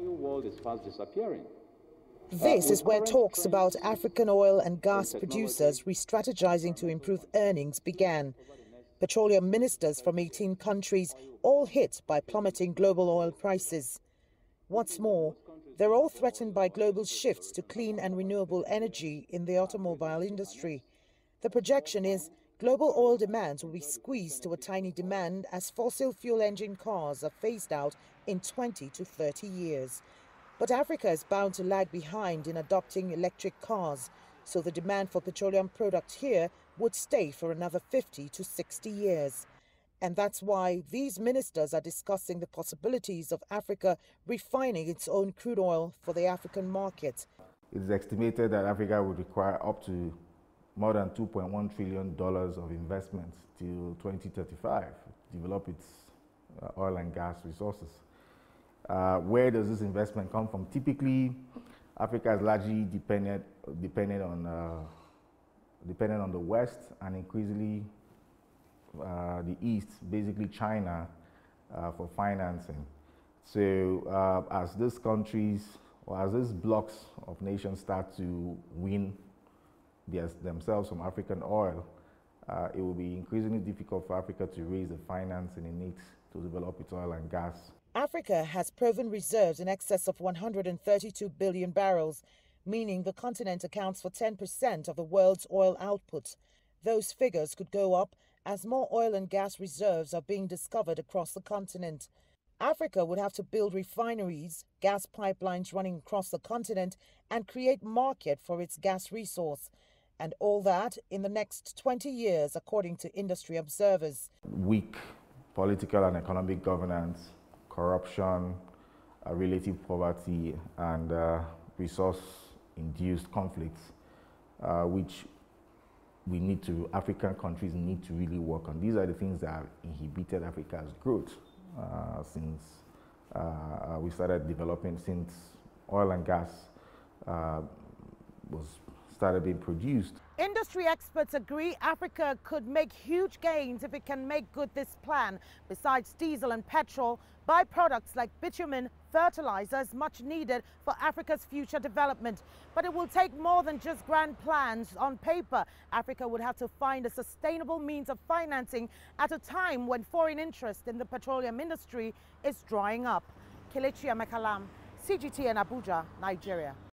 oil world is fast disappearing. This is where talks about African oil and gas producers re-strategizing to improve earnings began. Petroleum ministers from 18 countries, all hit by plummeting global oil prices. What's more, they're all threatened by global shifts to clean and renewable energy in the automobile industry. The projection is global oil demand will be squeezed to a tiny demand as fossil fuel engine cars are phased out in 20 to 30 years. But Africa is bound to lag behind in adopting electric cars, so the demand for petroleum products here would stay for another 50 to 60 years. And that's why these ministers are discussing the possibilities of Africa refining its own crude oil for the African market. It is estimated that Africa would require up to more than $2.1 trillion of investment till 2035 to develop its oil and gas resources. Where does this investment come from? Typically, Africa is largely dependent on the West and increasingly the East, basically China, for financing. So as these countries or as these blocks of nations start to win themselves from African oil, it will be increasingly difficult for Africa to raise the financing it needs to develop its oil and gas. Africa has proven reserves in excess of 132 billion barrels, meaning the continent accounts for 10% of the world's oil output. Those figures could go up as more oil and gas reserves are being discovered across the continent. Africa would have to build refineries, gas pipelines running across the continent, and create market for its gas resource. And all that in the next 20 years, according to industry observers. Weak political and economic governance, corruption, relative poverty, and resource-induced conflicts, which African countries need to really work on. These are the things that have inhibited Africa's growth since we started developing, since oil and gas started being produced. Industry experts agree Africa could make huge gains if it can make good this plan. Besides diesel and petrol, byproducts like bitumen, fertilizer is much needed for Africa's future development. But it will take more than just grand plans on paper. Africa would have to find a sustainable means of financing at a time when foreign interest in the petroleum industry is drying up. Kelechi, Emekalam, CGTN, Abuja, Nigeria.